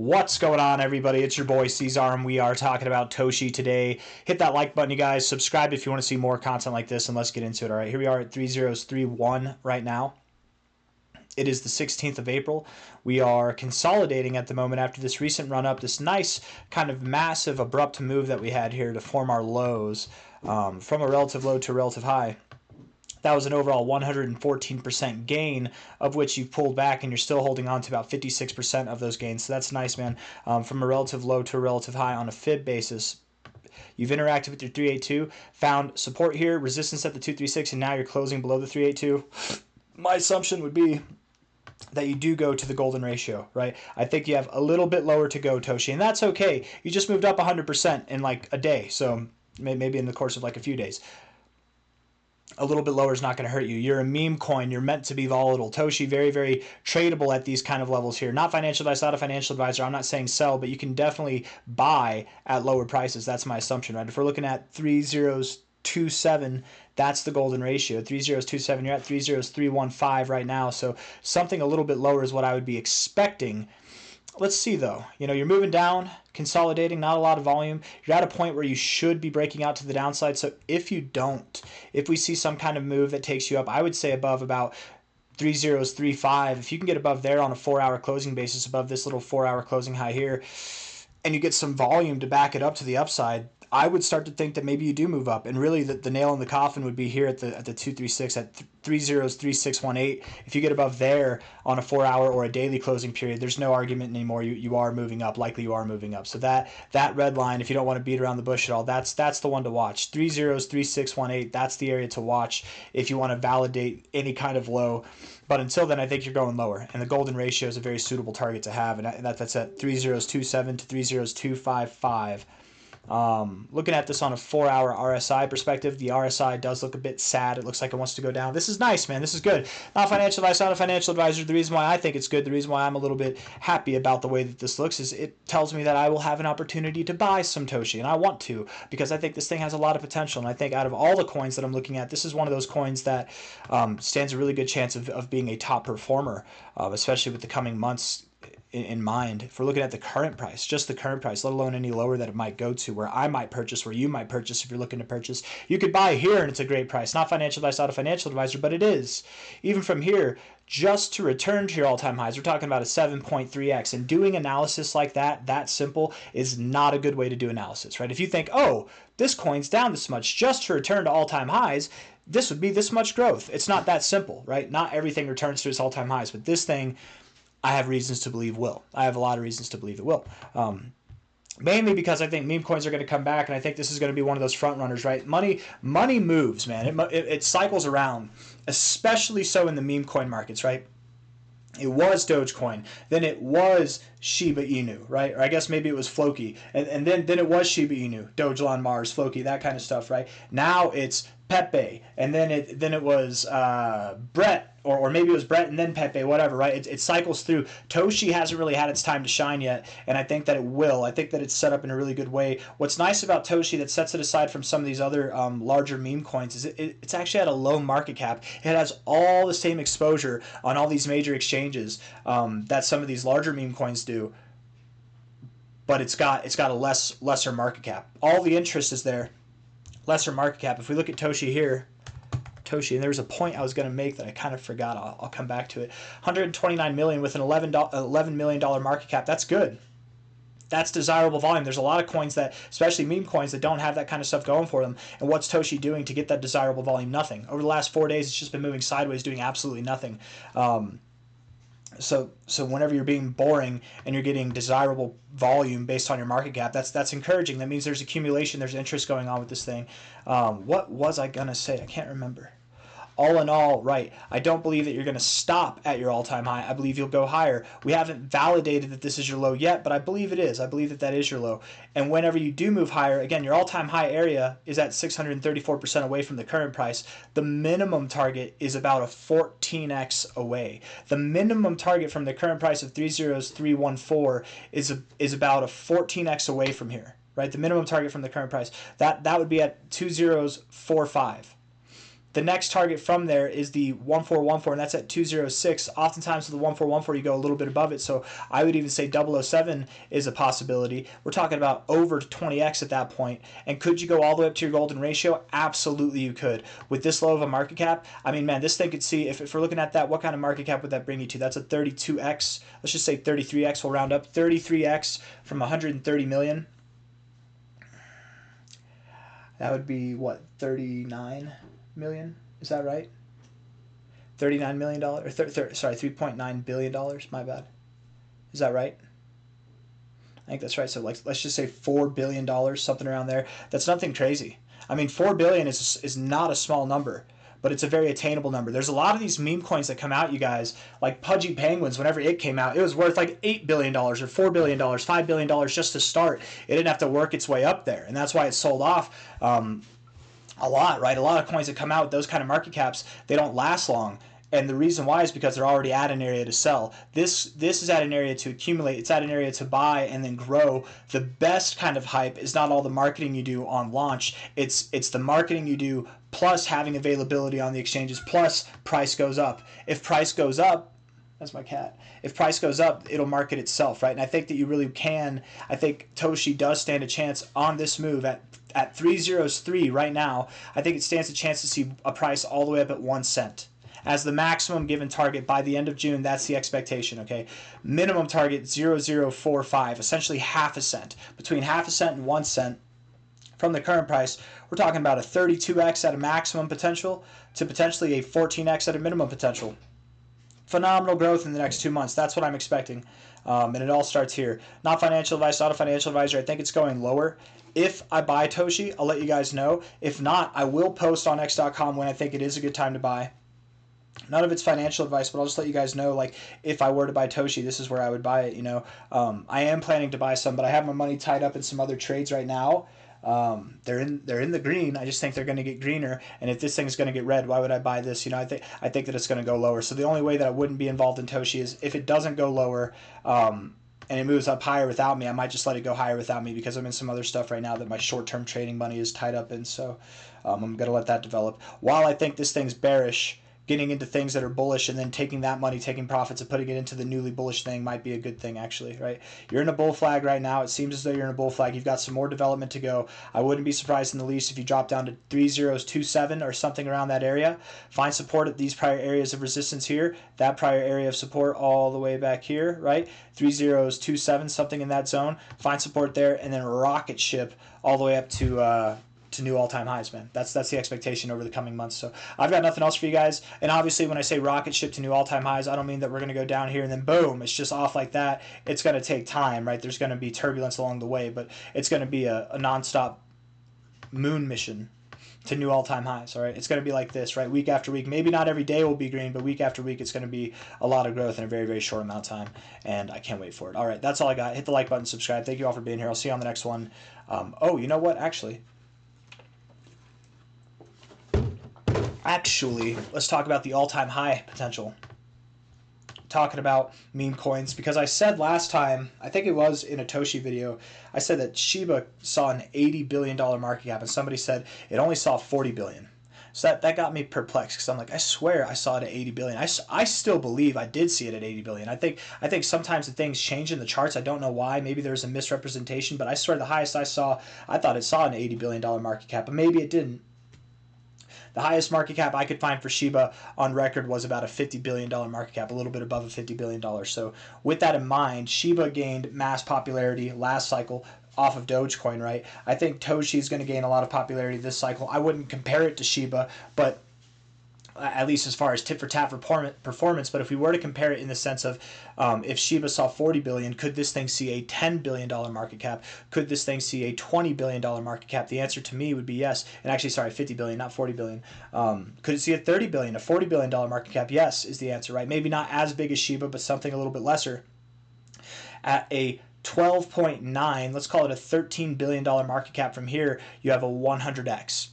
What's going on, everybody? It's your boy C-Zar, and we are talking about Toshi today. Hit that like button, you guys. Subscribe if you want to see more content like this, and let's get into it. All right, here we are at 3031 right now. It is the 16th of April. We are consolidating at the moment after this recent run up, this nice kind of massive abrupt move that we had here to form our lows from a relative low to a relative high. That was an overall 114% gain, of which you've pulled back, and you're still holding on to about 56% of those gains. So that's nice, man. From a relative low to a relative high on a fib basis. You've interacted with your 382, found support here, resistance at the 236, and now you're closing below the 382. My assumption would be that you do go to the golden ratio, right? I think you have a little bit lower to go, Toshi, and that's okay. You just moved up 100% in like a day, so maybe in the course of like a few days. A little bit lower is not going to hurt you. You're a meme coin. You're meant to be volatile. Toshi, very, very tradable at these kind of levels here. Not financial advice, not a financial advisor. I'm not saying sell, but you can definitely buy at lower prices. That's my assumption, right? If we're looking at 3027, that's the golden ratio. 3027, you're at 30315 right now. So something a little bit lower is what I would be expecting. Let's see, though. You're moving down, consolidating, not a lot of volume. You're at a point where you should be breaking out to the downside. So if we see some kind of move that takes you up, I would say above about 3035. If you can get above there on a 4-hour closing basis, above this little 4-hour closing high here, and you get some volume to back it up to the upside, I would start to think that maybe you do move up. And really the nail in the coffin would be here at the 236 at 303618. If you get above there on a 4-hour or a daily closing period, there's no argument anymore. You are moving up. Likely you are moving up. So that red line, if you don't want to beat around the bush at all, that's the one to watch. 303618, that's the area to watch if you want to validate any kind of low. But until then, I think you're going lower. And the golden ratio is a very suitable target to have. And that's at 3027 to 30255. Looking at this on a 4-hour RSI perspective, the RSI does look a bit sad. It looks like it wants to go down. This is nice, man. This is good. Not financial advice, not a financial advisor. The reason why I think it's good, the reason why I'm a little bit happy about the way that this looks is it tells me that I will have an opportunity to buy some Toshi, and I want to, because I think this thing has a lot of potential. And I think out of all the coins that I'm looking at, this is one of those coins that stands a really good chance of being a top performer, especially with the coming months in mind. If we're looking at the current price, just the current price, let alone any lower that it might go to, where I might purchase, where you might purchase if you're looking to purchase. You could buy here and it's a great price. Not financial advice, not a financial advisor, but it is. Even from here, just to return to your all-time highs, we're talking about a 7.3x. And doing analysis like that simple, is not a good way to do analysis, right? If you think, oh, this coin's down this much, just to return to all-time highs, this would be this much growth. It's not that simple, right? Not everything returns to its all-time highs, but this thing, I have reasons to believe will. I have a lot of reasons to believe it will. Mainly because I think meme coins are going to come back, and I think this is going to be one of those front runners, right? Money moves, man. It cycles around, especially so in the meme coin markets, right? It was Dogecoin, then it was Shiba Inu, right? Or I guess maybe it was Floki, and then it was Shiba Inu, Dogelon, Mars, Floki, that kind of stuff, right? Now it's Pepe, and then it was Brett, or maybe it was Brett and then Pepe, whatever, right? It cycles through. Toshi hasn't really had its time to shine yet, and I think that it will. I think that it's set up in a really good way. What's nice about Toshi that sets it aside from some of these other larger meme coins is it's actually at a low market cap. It has all the same exposure on all these major exchanges that some of these larger meme coins do, but it's got a lesser market cap. All the interest is there. Lesser market cap. If we look at Toshi here, and there was a point I was going to make that I kind of forgot. I'll come back to it. 129 million with an $11 million market cap. That's good. That's desirable volume. There's a lot of coins that, especially meme coins, that don't have that kind of stuff going for them. And what's Toshi doing to get that desirable volume? Nothing. Over the last 4 days, it's just been moving sideways, doing absolutely nothing. So whenever you're being boring and you're getting desirable volume based on your market cap, that's encouraging. That means there's accumulation, there's interest going on with this thing. What was I gonna say? I can't remember. All in all, right, I don't believe that you're going to stop at your all-time high. I believe you'll go higher. We haven't validated that this is your low yet, but I believe it is. I believe that is your low. And whenever you do move higher, again, your all-time high area is at 634% away from the current price. The minimum target is about a 14x away. The minimum target from the current price of 30314 is about a 14x away from here, right? The minimum target from the current price. That would be at 2045. The next target from there is the 1414, and that's at 206. Oftentimes with the 1414, you go a little bit above it, so I would even say 007 is a possibility. We're talking about over 20x at that point. And could you go all the way up to your golden ratio? Absolutely you could. With this low of a market cap, I mean, man, this thing could see, if we're looking at that, what kind of market cap would that bring you to? That's a 32x. Let's just say 33x, we'll round up. 33x from 130 million. That would be, what, 39 million? Is that right? $39 million? Sorry, $3.9 billion. My bad. Is that right? I think that's right. So let's just say $4 billion, something around there. That's nothing crazy. I mean, $4 billion is not a small number, but it's a very attainable number. There's a lot of these meme coins that come out, you guys, like Pudgy Penguins. Whenever it came out, it was worth like $8 billion or $4 billion, $5 billion just to start. It didn't have to work its way up there, and that's why it sold off a lot, right? A lot of coins that come out with those kind of market caps, they don't last long. And the reason why is because they're already at an area to sell. This is at an area to accumulate. It's at an area to buy and then grow. The best kind of hype is not all the marketing you do on launch. It's the marketing you do plus having availability on the exchanges plus price goes up. If price goes up, that's my cat. If price goes up, it'll market itself, right? And I think that you really can. I think Toshi does stand a chance on this move at 303 right now. I think it stands a chance to see a price all the way up at 1 cent. As the maximum given target by the end of June, that's the expectation, okay? Minimum target 0045, essentially half a cent. Between half a cent and 1 cent from the current price, we're talking about a 32x at a maximum potential to potentially a 14x at a minimum potential. Phenomenal growth in the next 2 months. That's what I'm expecting. And it all starts here. Not financial advice, not a financial advisor. I think it's going lower. If I buy Toshi, I'll let you guys know. If not, I will post on x.com when I think it is a good time to buy. None of it's financial advice, but I'll just let you guys know, like, if I were to buy Toshi, this is where I would buy it, you know. I am planning to buy some, but I have my money tied up in some other trades right now. They're in the green. I just think they're going to get greener. And if this thing's going to get red, why would I buy this? You know, I think that it's going to go lower. So the only way that I wouldn't be involved in Toshi is if it doesn't go lower, and it moves up higher without me, I might just let it go higher without me because I'm in some other stuff right now that my short-term trading money is tied up in. So I'm going to let that develop. While I think this thing's bearish, getting into things that are bullish and then taking that money, taking profits and putting it into the newly bullish thing might be a good thing, actually, right? You're in a bull flag right now. It seems as though you're in a bull flag. You've got some more development to go. I wouldn't be surprised in the least if you drop down to 3027 or something around that area. Find support at these prior areas of resistance here, that prior area of support all the way back here, right? 3027, something in that zone. Find support there and then rocket ship all the way up to new all-time highs, man. That's the expectation over the coming months. So I've got nothing else for you guys. And obviously when I say rocket ship to new all-time highs, I don't mean that we're going to go down here and then boom, it's just off like that. It's going to take time, right? There's going to be turbulence along the way, but it's going to be a non-stop moon mission to new all-time highs, all right? It's going to be like this, right? Week after week. Maybe not every day will be green, but week after week it's going to be a lot of growth in a very, very short amount of time, and I can't wait for it. All right, that's all I got. Hit the like button, subscribe. Thank you all for being here. I'll see you on the next one. Oh, you know what? Actually, let's talk about the all-time high potential. Talking about meme coins, because I said last time, I think it was in a Toshi video, I said that Shiba saw an $80 billion market cap, and somebody said it only saw $40 billion. So that got me perplexed, because I'm like, I swear I saw it at 80 billion. I still believe I did see it at 80 billion. I think sometimes the things change in the charts. I don't know why. Maybe there's a misrepresentation, but I swear the highest I thought it saw an $80 billion market cap, but maybe it didn't. The highest market cap I could find for Shiba on record was about a $50 billion market cap, a little bit above a $50 billion. So with that in mind, Shiba gained mass popularity last cycle off of Dogecoin, right? I think Toshi is going to gain a lot of popularity this cycle. I wouldn't compare it to Shiba, but at least as far as tit-for-tat performance, but if we were to compare it in the sense of if Shiba saw 40 billion, could this thing see a $10 billion market cap? Could this thing see a $20 billion market cap? The answer to me would be yes. And actually, sorry, 50 billion, not 40 billion. Could it see a 30 billion, a $40 billion market cap? Yes, is the answer, right? Maybe not as big as Shiba, but something a little bit lesser. At a 12.9, let's call it a $13 billion market cap from here, you have a 100x.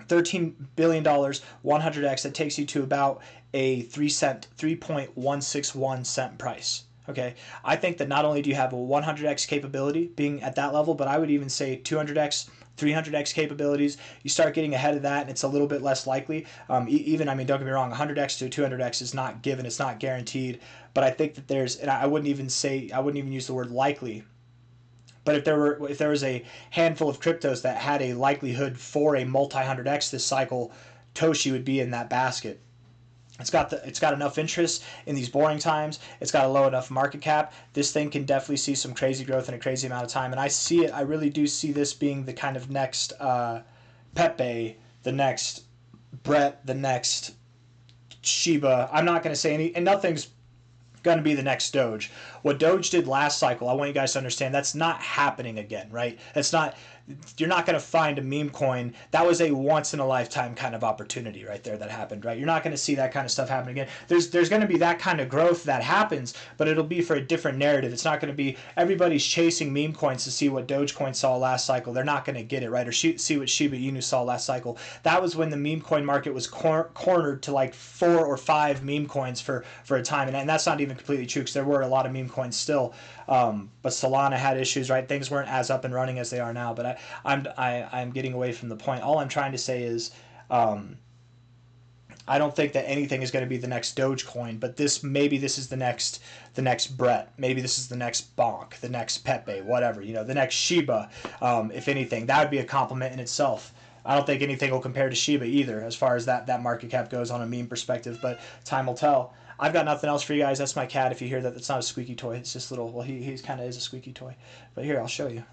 $13 billion, 100x, that takes you to about a 3.161 cent price. Okay, I think that not only do you have a 100x capability being at that level, but I would even say 200x, 300x capabilities. You start getting ahead of that, and it's a little bit less likely. Even, I mean, don't get me wrong, 100x to 200x is not given, it's not guaranteed. But I think that there's, and I wouldn't even use the word likely. But if there was a handful of cryptos that had a likelihood for a multi 100x this cycle, Toshi would be in that basket. It's got enough interest in these boring times. It's got a low enough market cap. This thing can definitely see some crazy growth in a crazy amount of time. And I see it. I really do see this being the kind of next Pepe, the next Brett, the next Shiba. I'm not going to say any, and nothing's going to be the next Doge. What Doge did last cycle, I want you guys to understand, that's not happening again, right? That's not. You're not going to find a meme coin. That was a once in a lifetime kind of opportunity right there that happened, right? You're not going to see that kind of stuff happen again. There's going to be that kind of growth that happens, but it'll be for a different narrative. It's not going to be everybody's chasing meme coins to see what Dogecoin saw last cycle. They're not going to get it, right? Or see what Shiba Inu saw last cycle. That was when the meme coin market was cornered to like 4 or 5 meme coins for a time, and that's not even completely true because there were a lot of meme coins still. But Solana had issues, right? Things weren't as up and running as they are now. But I'm getting away from the point. All I'm trying to say is, I don't think that anything is going to be the next Dogecoin. But maybe this is the next Brett. Maybe this is the next Bonk, the next Pepe, whatever. The next Shiba. If anything, that would be a compliment in itself. I don't think anything will compare to Shiba either, as far as that market cap goes on a meme perspective. But time will tell. I've got nothing else for you guys. That's my cat. If you hear that, that's not a squeaky toy. It's just little. Well, he kind of is a squeaky toy. But here, I'll show you.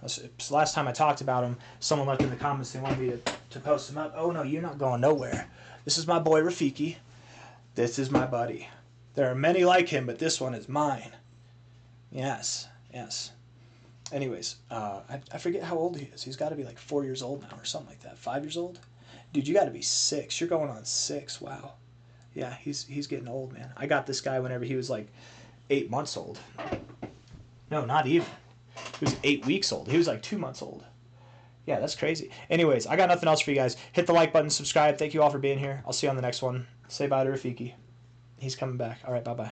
Last time I talked about him, someone left in the comments they wanted me to post him up. Oh no, you're not going nowhere. This is my boy Rafiki. This is my buddy. There are many like him, but this one is mine. Yes. Anyways, I forget how old he is. He's got to be like 4 years old now or something like that. 5 years old? Dude, you got to be 6. You're going on 6. Wow. Yeah, he's getting old, man. I got this guy whenever he was like 8 months old. No, not even. He was 8 weeks old. He was like 2 months old. Yeah, that's crazy. Anyways, I got nothing else for you guys. Hit the like button, subscribe. Thank you all for being here. I'll see you on the next one. Say bye to Rafiki. He's coming back. All right, bye-bye.